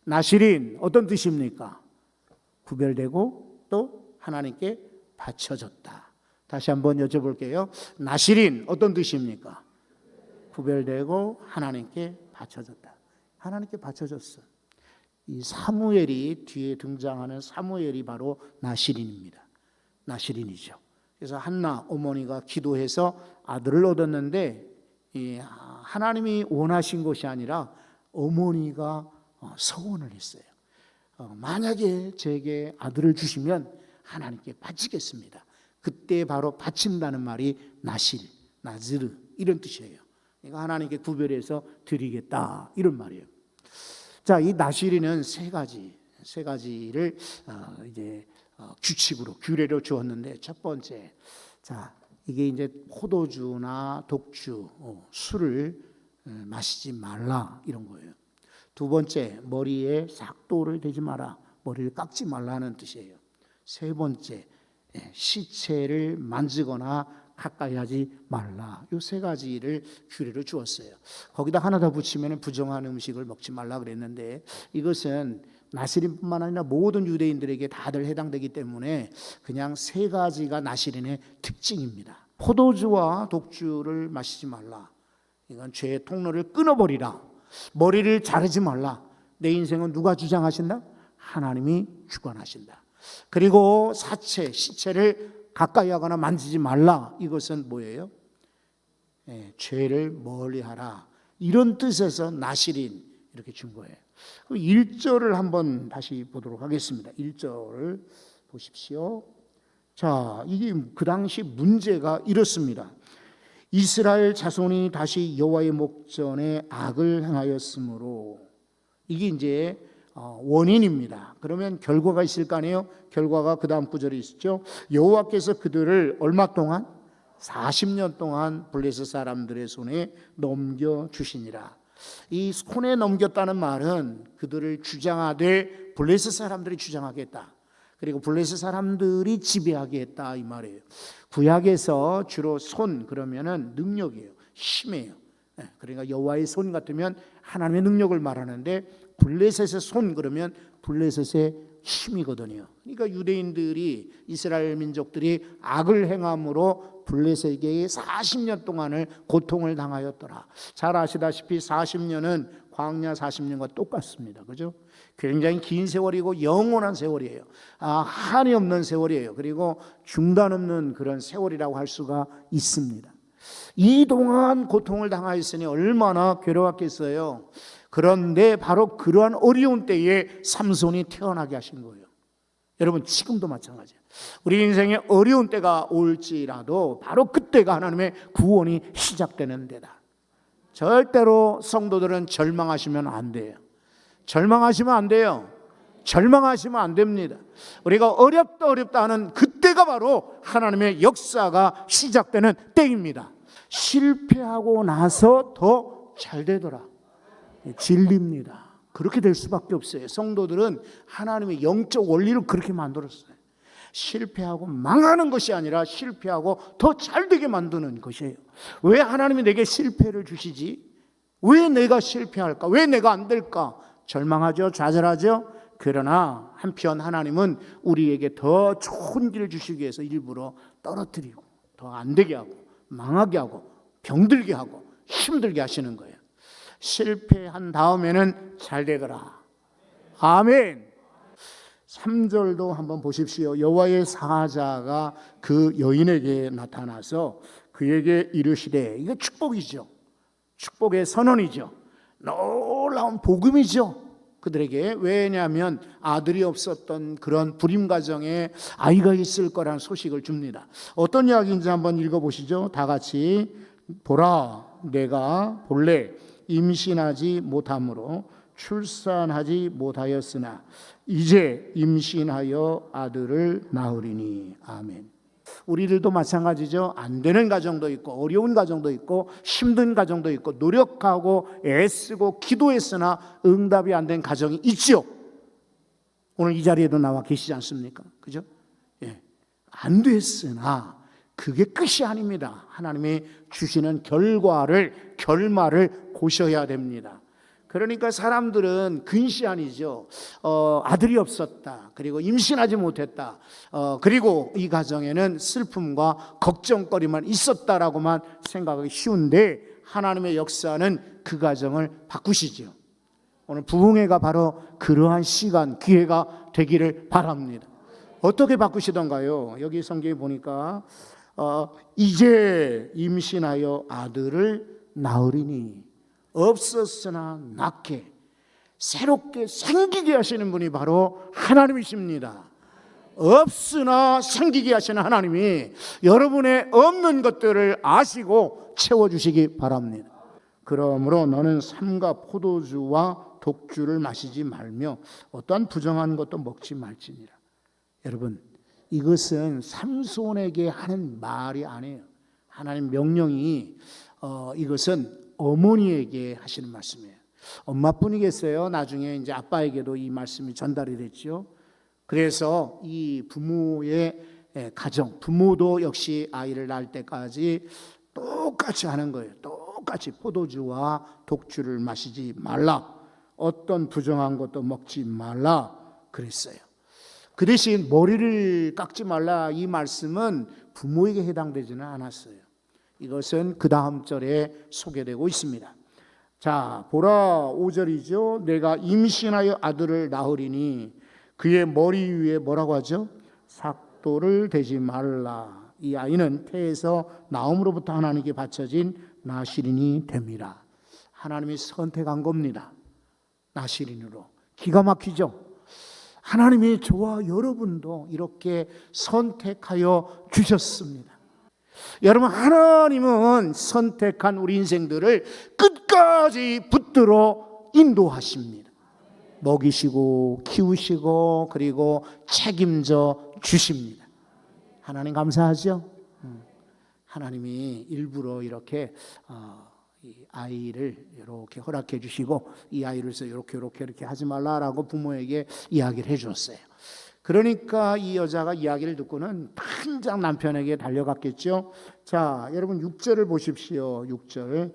나실인 어떤 뜻입니까? 구별되고 또 하나님께 바쳐졌다. 다시 한번 여쭤볼게요. 나실인 어떤 뜻입니까? 구별되고 하나님께 바쳐졌다. 하나님께 바쳐졌어. 이 사무엘이 뒤에 등장하는 사무엘이 바로 나실인입니다. 나실인이죠. 그래서 한나 어머니가 기도해서 아들을 얻었는데 하나님이 원하신 것이 아니라 어머니가 서원을 했어요. 만약에 제게 아들을 주시면 하나님께 바치겠습니다. 그때 바로 바친다는 말이 나실, 나즈르 이런 뜻이에요. 그러니까 하나님께 구별해서 드리겠다 이런 말이에요. 자, 이 나실이는 세 가지를 이제 규칙으로 규례로 주었는데, 첫 번째, 자 이게 이제 포도주나 독주, 술을 마시지 말라 이런 거예요. 두 번째, 머리에 삭도를 대지 마라, 머리를 깎지 말라는 뜻이에요. 세 번째, 시체를 만지거나 가까이 하지 말라. 이 세 가지를 규례로 주었어요. 거기다 하나 더 붙이면 부정한 음식을 먹지 말라 그랬는데, 이것은 나실인뿐만 아니라 모든 유대인들에게 다들 해당되기 때문에 그냥 세 가지가 나실인의 특징입니다. 포도주와 독주를 마시지 말라. 이건 죄의 통로를 끊어버리라. 머리를 자르지 말라. 내 인생은 누가 주장하신다? 하나님이 주관하신다. 그리고 시체를 가까이 하거나 만지지 말라. 이것은 뭐예요? 죄를 멀리하라. 이런 뜻에서 나실인 이렇게 준 거예요. 1절을 한번 다시 보도록 하겠습니다. 1절을 보십시오. 자, 이게 그 당시 문제가 이렇습니다. 이스라엘 자손이 다시 여호와의 목전에 악을 행하였으므로, 이게 이제 원인입니다. 그러면 결과가 있을 거 아니에요? 결과가 그 다음 구절에 있죠. 여호와께서 그들을 얼마 동안? 40년 동안 블레셋 사람들의 손에 넘겨주시니라. 이 손에 넘겼다는 말은 그들을 주장하되 블레셋 사람들이 주장하겠다. 그리고 블레셋 사람들이 지배하게 했다 이 말이에요. 구약에서 주로 손 그러면은 능력이에요. 힘이에요. 그러니까 여호와의 손 같으면 하나님의 능력을 말하는데, 블레셋의 손 그러면 블레셋의 힘이거든요. 그러니까 유대인들이, 이스라엘 민족들이 악을 행함으로 블레셋에게 40년 동안을 고통을 당하였더라. 잘 아시다시피 40년은 광야 40년과 똑같습니다. 그죠? 굉장히 긴 세월이고 영원한 세월이에요. 한이 없는 세월이에요. 그리고 중단 없는 그런 세월이라고 할 수가 있습니다. 이 동안 고통을 당하였으니 얼마나 괴로웠겠어요. 그런데 바로 그러한 어려운 때에 삼손이 태어나게 하신 거예요. 여러분, 지금도 마찬가지예요. 우리 인생에 어려운 때가 올지라도 바로 그때가 하나님의 구원이 시작되는 데다. 절대로 성도들은 절망하시면 안 돼요. 절망하시면 안 돼요. 절망하시면 안 됩니다. 우리가 어렵다 하는 그때가 바로 하나님의 역사가 시작되는 때입니다. 실패하고 나서 더 잘 되더라. 진리입니다. 그렇게 될 수밖에 없어요. 성도들은 하나님의 영적 원리를 그렇게 만들었어요. 실패하고 망하는 것이 아니라 실패하고 더 잘되게 만드는 것이에요. 왜 하나님이 내게 실패를 주시지? 왜 내가 실패할까? 왜 내가 안 될까? 절망하죠. 좌절하죠. 그러나 한편 하나님은 우리에게 더 좋은 길을 주시기 위해서 일부러 떨어뜨리고 더 안 되게 하고 망하게 하고 병들게 하고 힘들게 하시는 거예요. 실패한 다음에는 잘 되더라. 아멘. 3절도 한번 보십시오. 여호와의 사자가 그 여인에게 나타나서 그에게 이르시되, 이거 축복이죠. 축복의 선언이죠. 놀라운 복음이죠. 그들에게. 왜냐하면 아들이 없었던 그런 불임 가정에 아이가 있을 거라는 소식을 줍니다. 어떤 이야기인지 한번 읽어보시죠. 다 같이. 보라, 내가 본래 임신하지 못함으로 출산하지 못하였으나 이제 임신하여 아들을 낳으리니. 아멘. 우리들도 마찬가지죠. 안 되는 가정도 있고 어려운 가정도 있고 힘든 가정도 있고 노력하고 애쓰고 기도했으나 응답이 안 된 가정이 있죠. 오늘 이 자리에도 나와 계시지 않습니까? 그죠? 예. 안 됐으나 그게 끝이 아닙니다. 하나님이 주시는 결말을 고셔야 됩니다. 그러니까 사람들은 근시안이죠. 아들이 없었다. 그리고 임신하지 못했다. 그리고 이 가정에는 슬픔과 걱정거리만 있었다라고만 생각하기 쉬운데 하나님의 역사는 그 가정을 바꾸시죠. 오늘 부흥회가 바로 그러한 시간, 기회가 되기를 바랍니다. 어떻게 바꾸시던가요? 여기 성경에 보니까 이제 임신하여 아들을 낳으리니 없었으나 낳게 새롭게 생기게 하시는 분이 바로 하나님이십니다. 없으나 생기게 하시는 하나님이 여러분의 없는 것들을 아시고 채워주시기 바랍니다. 그러므로 너는 삼가 포도주와 독주를 마시지 말며 어떠한 부정한 것도 먹지 말지니라. 여러분, 이것은 삼손에게 하는 말이 아니에요. 하나님 명령이 이것은 어머니에게 하시는 말씀이에요. 엄마뿐이겠어요? 나중에 이제 아빠에게도 이 말씀이 전달이 됐죠. 그래서 이 부모의 가정, 부모도 역시 아이를 낳을 때까지 똑같이 하는 거예요. 똑같이 포도주와 독주를 마시지 말라. 어떤 부정한 것도 먹지 말라 그랬어요. 그 대신 머리를 깎지 말라 이 말씀은 부모에게 해당되지는 않았어요. 이것은 그 다음 절에 소개되고 있습니다. 자, 보라 5절이죠. 내가 임신하여 아들을 낳으리니 그의 머리 위에 뭐라고 하죠? 삭도를 대지 말라. 이 아이는 태에서 나옴으로부터 하나님께 바쳐진 나시린이 됩니다. 하나님이 선택한 겁니다. 나시린으로. 기가 막히죠? 하나님이 저와 여러분도 이렇게 선택하여 주셨습니다. 여러분, 하나님은 선택한 우리 인생들을 끝까지 붙들어 인도하십니다. 먹이시고 키우시고 그리고 책임져 주십니다. 하나님 감사하죠? 하나님이 일부러 이렇게 이 아이를 이렇게 허락해 주시고 이 아이를 이렇게 하지 말라라고 부모에게 이야기를 해 주었어요. 그러니까 이 여자가 이야기를 듣고는 당장 남편에게 달려갔겠죠. 자, 여러분 6절을 보십시오. 6절.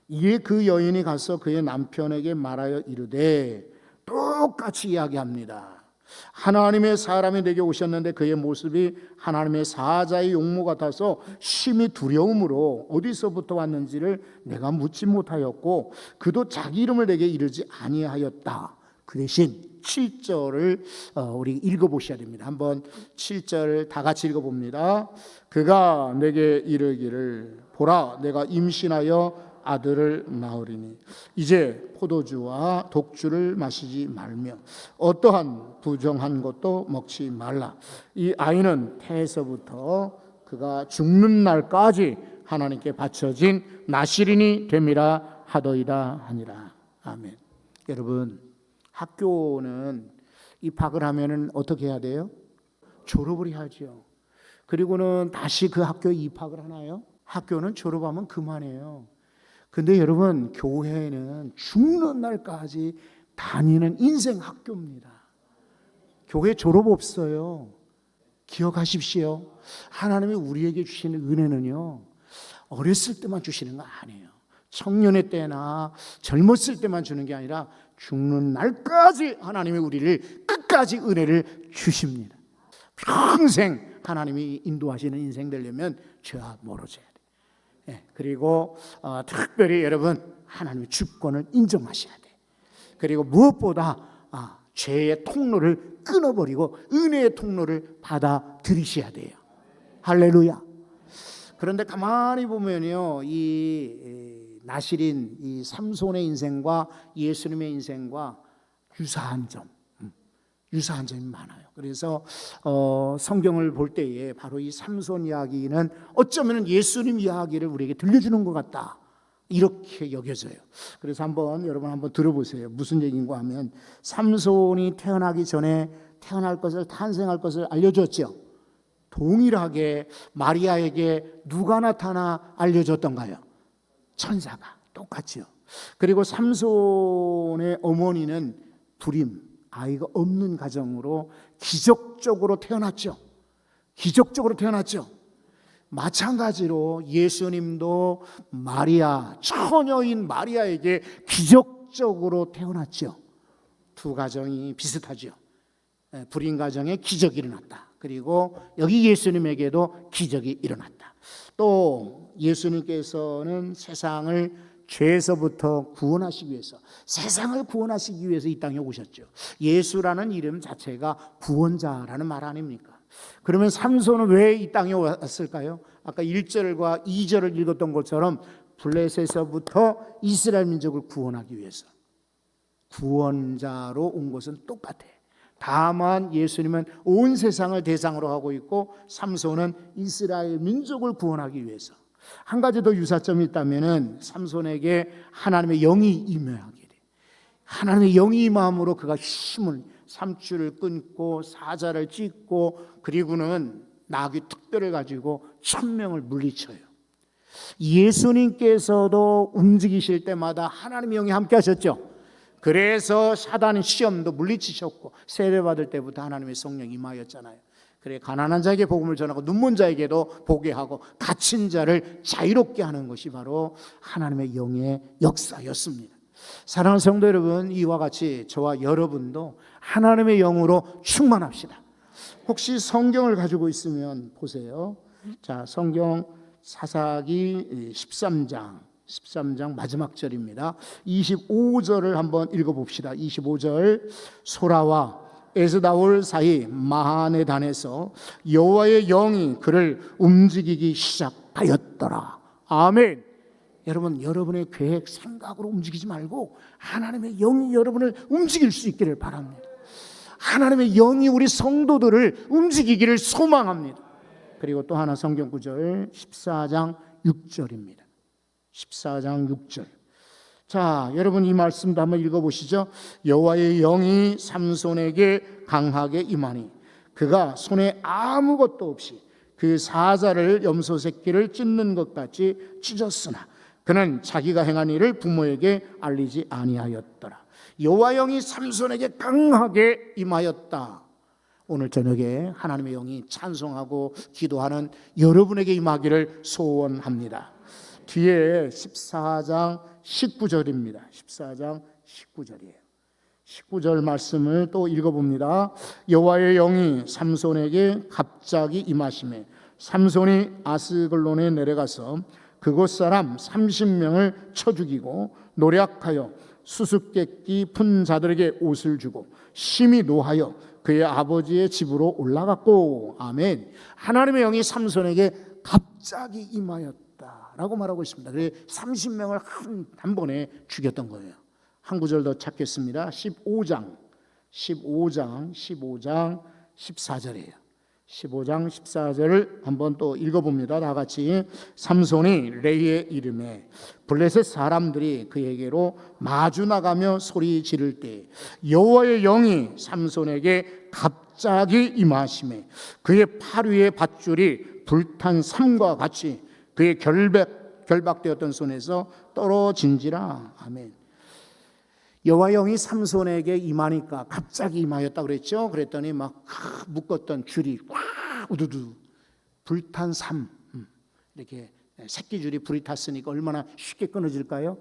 이에 그 여인이 가서 그의 남편에게 말하여 이르되, 똑같이 이야기합니다. 하나님의 사람이 내게 오셨는데 그의 모습이 하나님의 사자의 용모 같아서 심히 두려움으로 어디서부터 왔는지를 내가 묻지 못하였고 그도 자기 이름을 내게 이르지 아니하였다. 그 대신 7절을 우리 읽어보셔야 됩니다. 한번 7절 다 같이 읽어봅니다. 그가 내게 이르기를 보라 내가 임신하여 아들을 낳으리니 이제 포도주와 독주를 마시지 말며 어떠한 부정한 것도 먹지 말라. 이 아이는 태에서부터 그가 죽는 날까지 하나님께 바쳐진 나시린이 됨이라 하더이다 하니라. 아멘. 여러분, 학교는 입학을 하면은 어떻게 해야 돼요? 졸업을 해야죠. 그리고는 다시 그 학교에 입학을 하나요? 학교는 졸업하면 그만해요. 근데 여러분, 교회는 죽는 날까지 다니는 인생 학교입니다. 교회 졸업 없어요. 기억하십시오. 하나님이 우리에게 주시는 은혜는요, 어렸을 때만 주시는 거 아니에요. 청년의 때나 젊었을 때만 주는 게 아니라 죽는 날까지 하나님이 우리를 끝까지 은혜를 주십니다. 평생 하나님이 인도하시는 인생 되려면 죄악 멀어져야 돼요. 그리고 특별히 여러분, 하나님의 주권을 인정하셔야 돼. 그리고 무엇보다 죄의 통로를 끊어버리고 은혜의 통로를 받아들이셔야 돼요. 할렐루야. 그런데 가만히 보면요, 이 나시린, 이 삼손의 인생과 예수님의 인생과 유사한 점이 많아요. 그래서 성경을 볼 때에 바로 이 삼손 이야기는 어쩌면 예수님 이야기를 우리에게 들려주는 것 같다, 이렇게 여겨져요. 그래서 여러분 한번 들어보세요. 무슨 얘기인가 하면, 삼손이 태어나기 전에 탄생할 것을 알려줬죠. 동일하게 마리아에게 누가 나타나 알려줬던가요? 천사가. 똑같죠. 그리고 삼손의 어머니는 불임, 아이가 없는 가정으로 기적적으로 태어났죠. 마찬가지로 예수님도 마리아, 처녀인 마리아에게 기적적으로 태어났죠. 두 가정이 비슷하죠. 불임 가정에 기적이 일어났다. 그리고 여기 예수님에게도 기적이 일어났다. 또 예수님께서는 세상을 죄에서부터 구원하시기 위해서, 세상을 구원하시기 위해서 이 땅에 오셨죠. 예수라는 이름 자체가 구원자라는 말 아닙니까? 그러면 삼손은 왜 이 땅에 왔을까요? 아까 1절과 2절을 읽었던 것처럼 블레셋에서부터 이스라엘 민족을 구원하기 위해서. 구원자로 온 것은 똑같아. 다만 예수님은 온 세상을 대상으로 하고 있고 삼손은 이스라엘 민족을 구원하기 위해서. 한 가지 더 유사점이 있다면 삼손에게 하나님의 영이 임하게 돼. 하나님의 영이 임함으로 그가 힘을, 삼줄을 끊고 사자를 찢고 그리고는 나귀 특별을 가지고 1000명을 물리쳐요. 예수님께서도 움직이실 때마다 하나님의 영이 함께 하셨죠. 그래서 사단 시험도 물리치셨고 세례받을 때부터 하나님의 성령이 임하였잖아요. 그래 가난한 자에게 복음을 전하고 눈먼 자에게도 보게 하고 갇힌 자를 자유롭게 하는 것이 바로 하나님의 영의 역사였습니다. 사랑하는 성도 여러분, 이와 같이 저와 여러분도 하나님의 영으로 충만합시다. 혹시 성경을 가지고 있으면 보세요. 자, 성경 사사기 13장 마지막 절입니다. 25절을 한번 읽어봅시다. 25절. 소라와 에스다올 사이 마하네단에서 여호와의 영이 그를 움직이기 시작하였더라. 아멘. 여러분, 여러분의 계획, 생각으로 움직이지 말고 하나님의 영이 여러분을 움직일 수 있기를 바랍니다. 하나님의 영이 우리 성도들을 움직이기를 소망합니다. 그리고 또 하나 성경 구절 14장 6절입니다. 14장 6절. 자, 여러분 이 말씀도 한번 읽어보시죠. 여호와의 영이 삼손에게 강하게 임하니 그가 손에 아무것도 없이 그 사자를 염소 새끼를 찢는 것 같이 찢었으나 그는 자기가 행한 일을 부모에게 알리지 아니하였더라. 여호와의 영이 삼손에게 강하게 임하였다. 오늘 저녁에 하나님의 영이 찬송하고 기도하는 여러분에게 임하기를 소원합니다. 뒤에 14장 19절입니다. 14장 19절이에요. 19절 말씀을 또 읽어봅니다. 여호와의 영이 삼손에게 갑자기 임하시매 삼손이 아스글론에 내려가서 그곳 사람 30명을 쳐 죽이고 노략하여 수수께끼 푼 자들에게 옷을 주고 심히 노하여 그의 아버지의 집으로 올라갔고. 아멘. 하나님의 영이 삼손에게 갑자기 임하였다라고 말하고 있습니다. 그래서 30명을 한 번에 죽였던 거예요. 한 구절 더 찾겠습니다. 15장 14절이에요. 15장 14절을 한번 또 읽어봅니다. 다 같이. 삼손이 레이의 이름에 블레셋 사람들이 그에게로 마주 나가며 소리 지를 때 여호와의 영이 삼손에게 갑자기 임하시매 그의 팔 위의 밧줄이 불탄 삼과 같이 그의 결박되었던 손에서 떨어진지라. 아멘. 여호와의 영이 삼손에게 임하니까 갑자기 임하였다 그랬죠. 그랬더니 막 묶었던 줄이 꽉 우두두 불탄 삼, 이렇게 새끼줄이 불이 탔으니까 얼마나 쉽게 끊어질까요?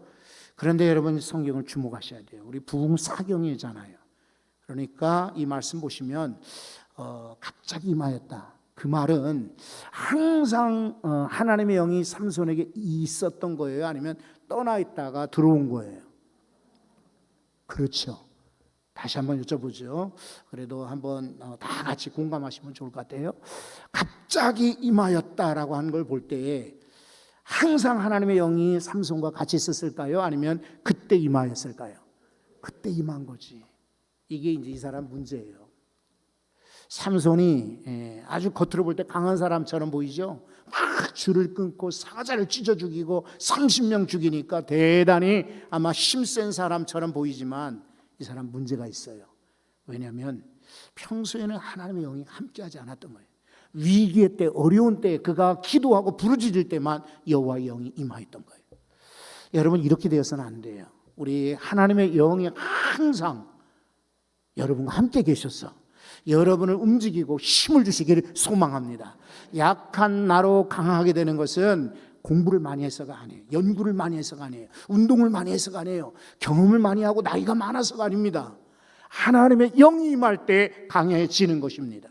그런데 여러분 성경을 주목하셔야 돼요. 우리 부흥사경이잖아요. 그러니까 이 말씀 보시면 갑자기 임하였다. 그 말은 항상 하나님의 영이 삼손에게 있었던 거예요? 아니면 떠나 있다가 들어온 거예요? 그렇죠. 다시 한번 여쭤보죠. 그래도 한번 다 같이 공감하시면 좋을 것 같아요. 갑자기 임하였다라고 하는 걸 볼 때에 항상 하나님의 영이 삼손과 같이 있었을까요? 아니면 그때 임하였을까요? 그때 임한 거지. 이게 이제 이 사람 문제예요. 삼손이 아주 겉으로 볼 때 강한 사람처럼 보이죠. 막 줄을 끊고 사자를 찢어 죽이고 30명 죽이니까 대단히 아마 힘센 사람처럼 보이지만 이 사람 문제가 있어요. 왜냐하면 평소에는 하나님의 영이 함께하지 않았던 거예요. 위기의 때, 어려운 때 그가 기도하고 부르짖을 때만 여호와의 영이 임하였던 거예요. 여러분 이렇게 되어서는 안 돼요. 우리 하나님의 영이 항상 여러분과 함께 계셨어. 여러분을 움직이고 힘을 주시기를 소망합니다. 약한 나로 강하게 되는 것은 공부를 많이 해서가 아니에요. 연구를 많이 해서가 아니에요. 운동을 많이 해서가 아니에요. 경험을 많이 하고 나이가 많아서가 아닙니다. 하나님의 영이 임할 때 강해지는 것입니다.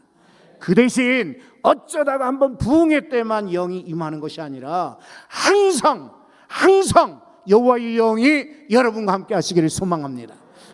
그 대신 어쩌다가 한번 부흥회 때만 영이 임하는 것이 아니라 항상 여호와의 영이 여러분과 함께 하시기를 소망합니다.